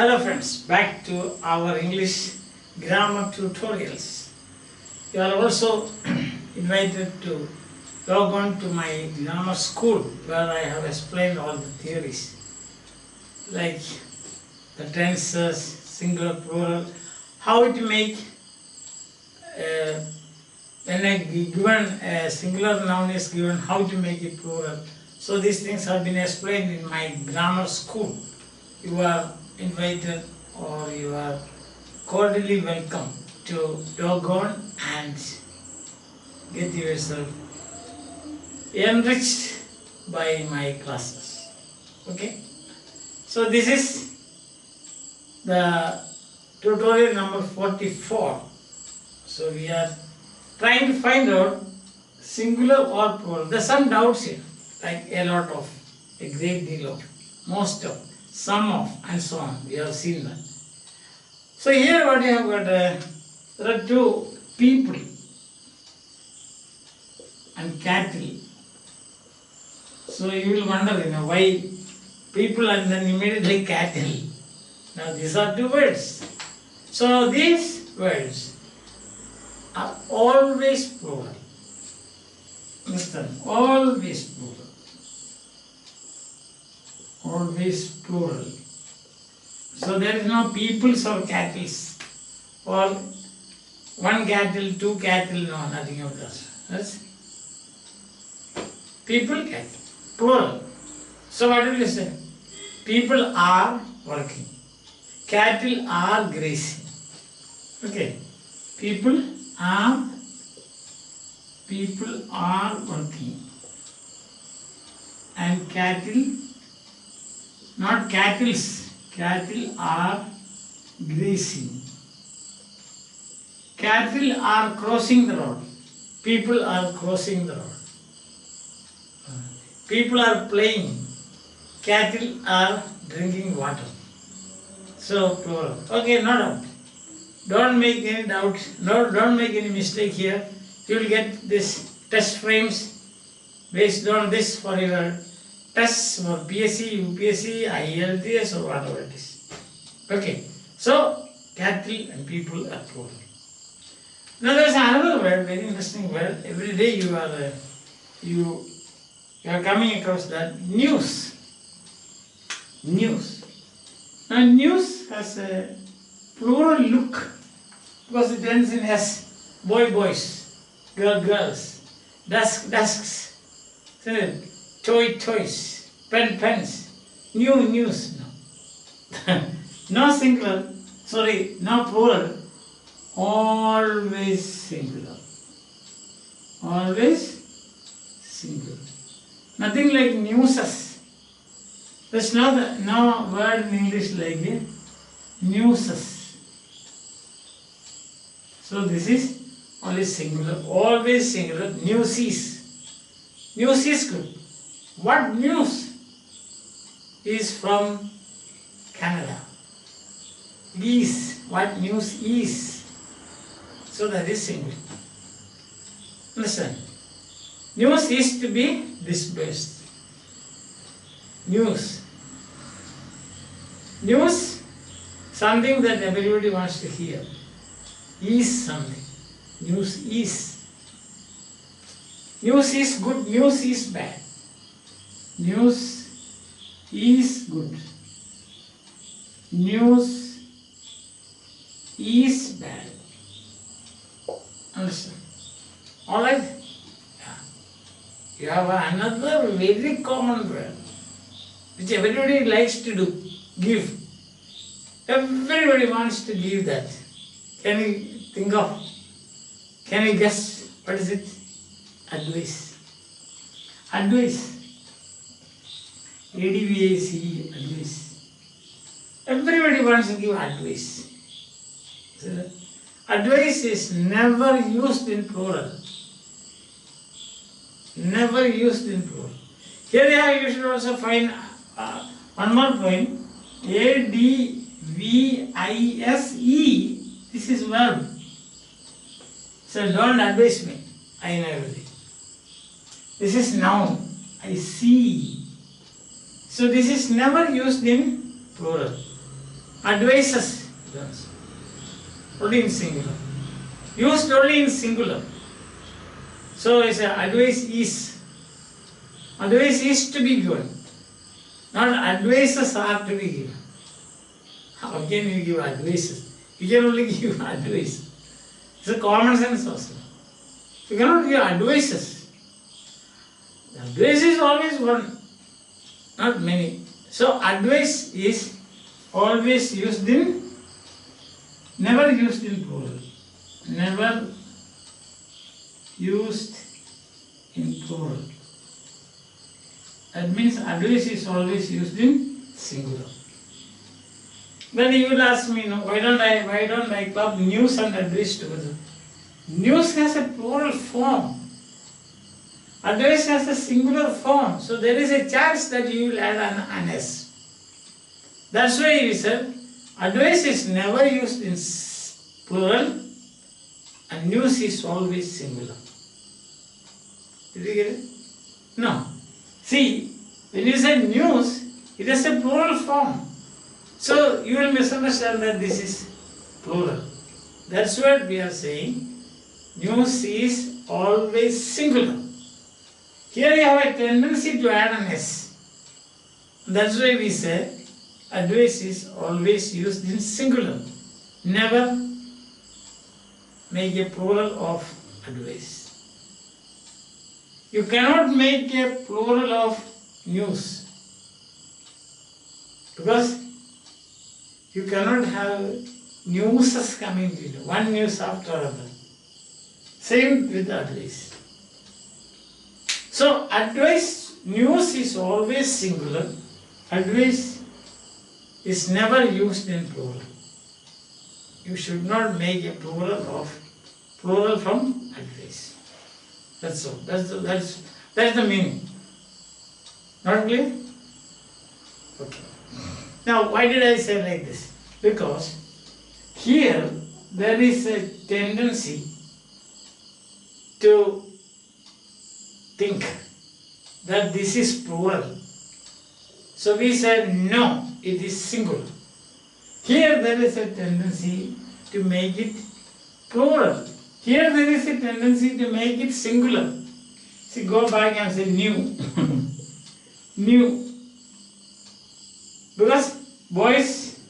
Hello friends, back to our English grammar tutorials. You are also invited to log on to my grammar school where I have explained all the theories like the tenses, singular, plural, how to make when a singular noun is given, how to make it plural. So these things have been explained in my grammar school. You are invited or you are cordially welcome to log on and get yourself enriched by my classes. Okay? So this is the tutorial number 44. So we are trying to find out singular or plural. There are some doubts here, like a great deal of, most of, some of, and so on. We have seen that. So here what you have got, there are two, people and cattle. So you will wonder, why people and then immediately cattle. Now these are two words. So these words are always plural. Understand? Always plural. Always plural. So there is no peoples or cattles or one cattle, two cattle, no, nothing of that. That's people, cattle, plural. So what will you say? People are working. Cattle are grazing. Okay. People are working. And cattle, not cattles, cattle are grazing. Cattle are crossing the road. People are crossing the road. People are playing. Cattle are drinking water. So plural. Okay, no doubt. Don't make any doubt. No, don't make any mistake here. You will get this test frames based on this for your tests for PSC, UPSC, IELTS or whatever it is. Okay. So cattle and people are plural. Now there is another word, very interesting word. Every day you are coming across that, news. News. Now news has a plural look because it ends in S. Boy, boys, girl, girls, desks, toy, toys, pens, new, news. No, no singular, sorry, no plural, always singular. Always singular. Nothing like newses. There's no word in English like it. Newses. So this is only singular, always singular. Newsies. News is good. What news is from Canada? Is. What news is? So that is singular. Listen. News is to be dispersed. News. News, something that everybody wants to hear. Is something. News is. News is good, news is bad. News is good. News is bad. Understand? Alright? Yeah. You have another very common word which everybody likes to do. Give. Everybody wants to give that. Can you think of? Can you guess? What is it? Advice. Advice. ADVICE, advice. Everybody wants to give advice. So, advice is never used in plural. Never used in plural. Here you should also find one more point. ADVISE. This is verb. So don't advise me. I know everything. This is noun. I see. So this is never used in plural. Advices, only in singular. Used only in singular. So it's a advice is. Advice is to be given. Not advices are to be given. How can you give advices? You can only give advice. It's a common sense also. You cannot give advices. Advice is always one, not many. So advice is always used in, never used in plural. Never used in plural. That means advice is always used in singular. Then you will ask me, no, why don't I club news and advice together? News has a plural form. Advice has a singular form. So there is a chance that you will add an S. That's why we said advice is never used in plural and news is always singular. Did you get it? No. See, when you say news, it has a plural form. So you will misunderstand that this is plural. That's what we are saying. News is always singular. Here you have a tendency to add an S. That's why we say advice is always used in singular. Never make a plural of advice. You cannot make a plural of news because you cannot have newses coming to you, one news after another. Same with advice. So advice, news is always singular. Advice is never used in plural. You should not make a plural from advice. That's all. That's the meaning. Not clear? Okay. Now, why did I say like this? Because here there is a tendency to think that this is plural. So we said no, it is singular. Here there is a tendency to make it plural. Here there is a tendency to make it singular. See, go back and say new. New. Because boys,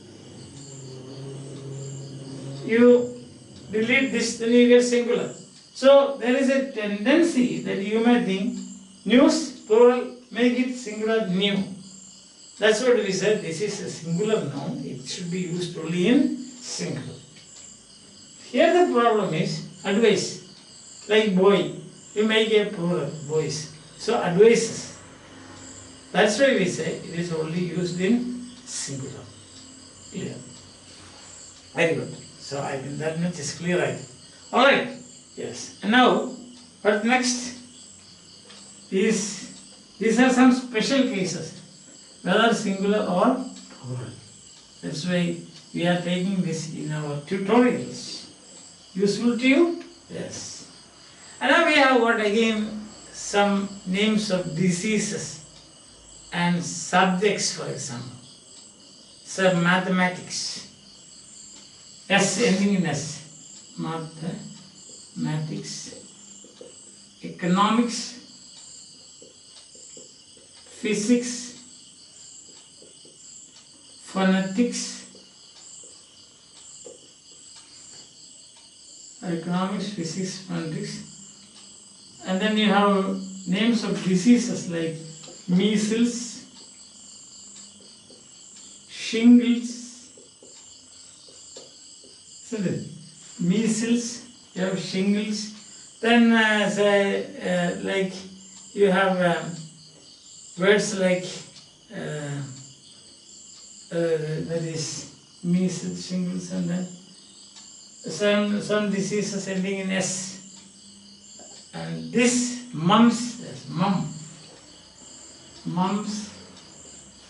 you delete this, then you get singular. So there is a tendency that you may think news, plural, make it singular, new. That's what we said, this is a singular noun, it should be used only in singular. Here the problem is advice. Like boy, you make a plural, boys. So advices. That's why we say it is only used in singular. Clear? Very good. So I think that much is clear, I think. Alright. Yes. And now, what next is, these are some special cases, whether singular or plural. That's why we are taking this in our tutorials. Useful to you? Yes. And now we have got again some names of diseases and subjects, for example. So mathematics. S, ending in S. Mathematics. Economics. Physics. Phonetics. Economics, physics, phonetics. And then you have names of diseases like measles, shingles, isn't it? Measles, you have shingles. Then like you have words like that is measles, shingles, and then some diseases ending in S. And this mumps, yes, mumps,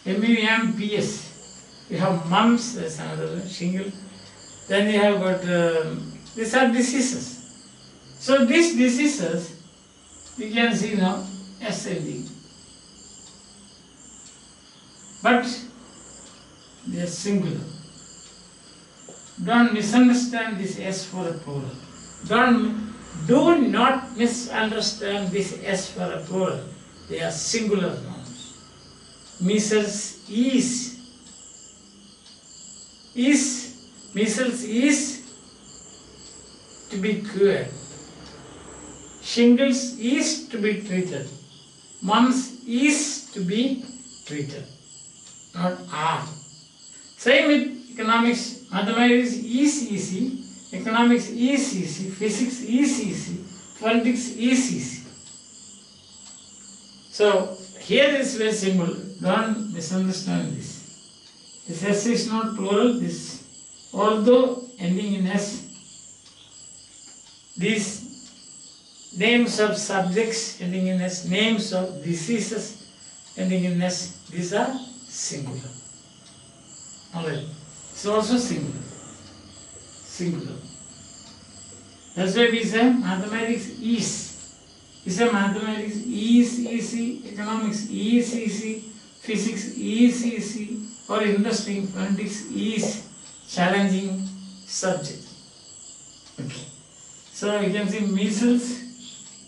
M-U-M-P-S. You have mumps, that's another shingle. Then you have got, these are diseases. So these diseases, you can see now, S ending. But they are singular. Don't misunderstand this S for a plural. Do not misunderstand this S for a plural. They are singular nouns. Measles measles is to be cured. Shingles is to be treated. Mumps is to be treated. Not are. Same with economics. Mathematics is easy. Economics is easy. Physics is easy. Politics is easy. So here is very simple. Don't misunderstand this. This S is not plural. This, although ending in S, these names of subjects ending in S, names of diseases ending in S, these are singular. Alright. It's also singular. Singular. That's why we say mathematics is. We say mathematics is easy, economics is easy, physics is easy, or interesting, politics is challenging subject. Okay. So you can see measles.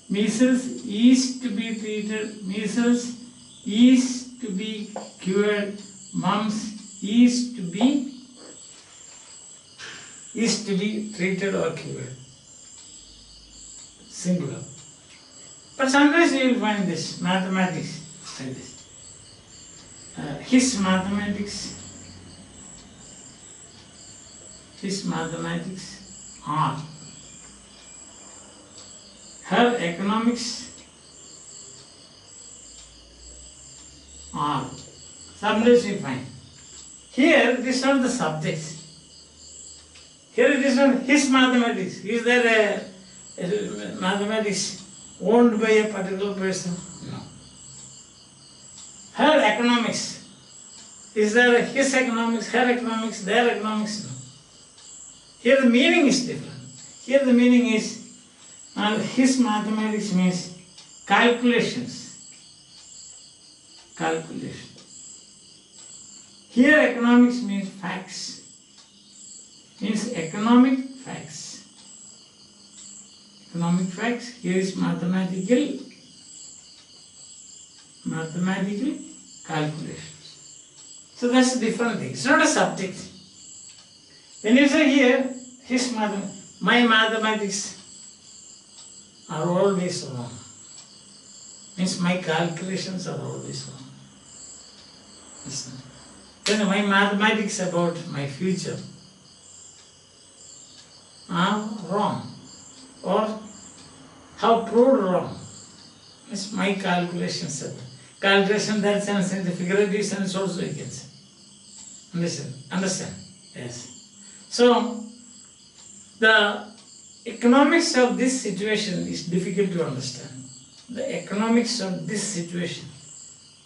Measles is to be treated. Measles is to be cured. Mumps is to be treated or cured. Singular. But sometimes you will find this mathematics like this. His mathematics are. Her economics are. Sometimes we find. Here, these are the subjects. Here it is not his mathematics. Is there a mathematics owned by a particular person? No. Her economics. Is there his economics, her economics, their economics? No. Here the meaning is different. Here the meaning is, his mathematics means calculations. Calculation. Here economics means facts. Means economic facts. Economic facts. Here is mathematical calculations. So that's a different thing. It's not a subject. When you say here, my mathematics are always wrong. Means my calculations are always wrong. Listen. Then my mathematics about my future are wrong. Or how proved wrong. Means my calculations are. Calculation that sense in the figurative sense also you can say. Understand? Yes. So the economics of this situation is difficult to understand. The economics of this situation.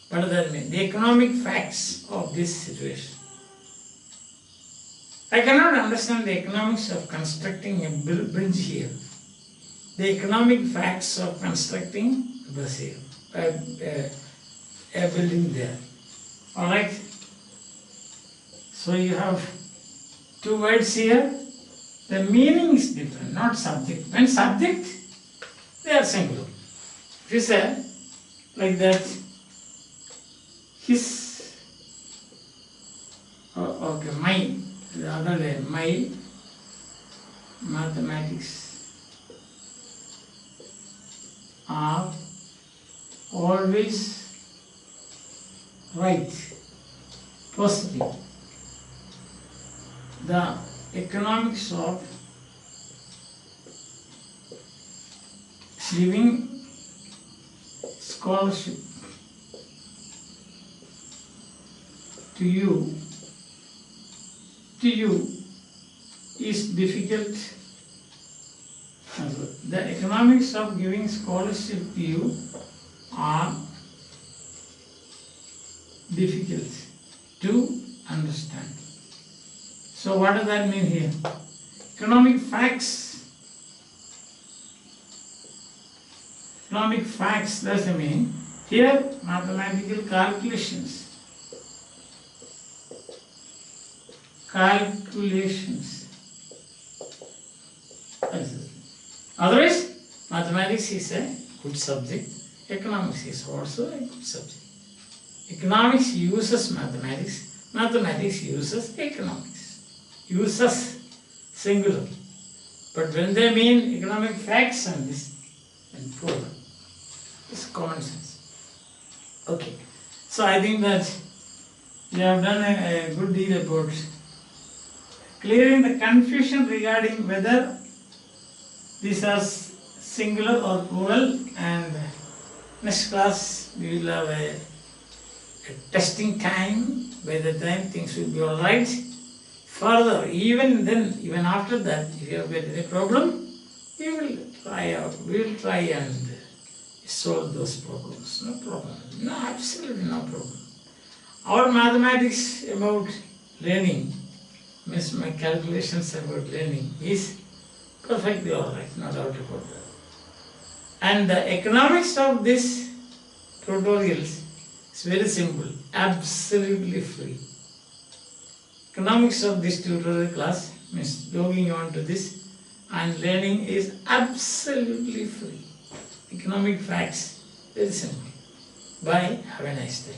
What does that mean? The economic facts of this situation. I cannot understand the economics of constructing a bridge here. The economic facts of constructing a building there. Alright? So you have two words here. The meaning is different, not subject. When subject, they are singular. If you say like that, the other way, my mathematics are always right, positive. The economics of giving scholarship to you is difficult. The economics of giving scholarship to you are difficult to understand. So what does that mean here? Economic facts. Economic facts, that's the meaning. Here, mathematical calculations. Calculations. Otherwise, mathematics is a good subject. Economics is also a good subject. Economics uses mathematics. Mathematics uses economics. Uses singular. But when they mean economic facts and this, and plural, it's common sense. Okay. So I think that we have done a good deal about clearing the confusion regarding whether these are singular or plural, and next class we will have a testing time. By the time things will be alright. Further, even after that, if you have got any problem, we will try and solve those problems. No problem. No, absolutely no problem. Our mathematics about learning, means my calculations about learning, is perfectly alright, no doubt about that. And the economics of this tutorials is very simple, absolutely free. Economics of this tutorial class, means logging on to this and learning, is absolutely free. Economic facts, very simple. Bye, have a nice day.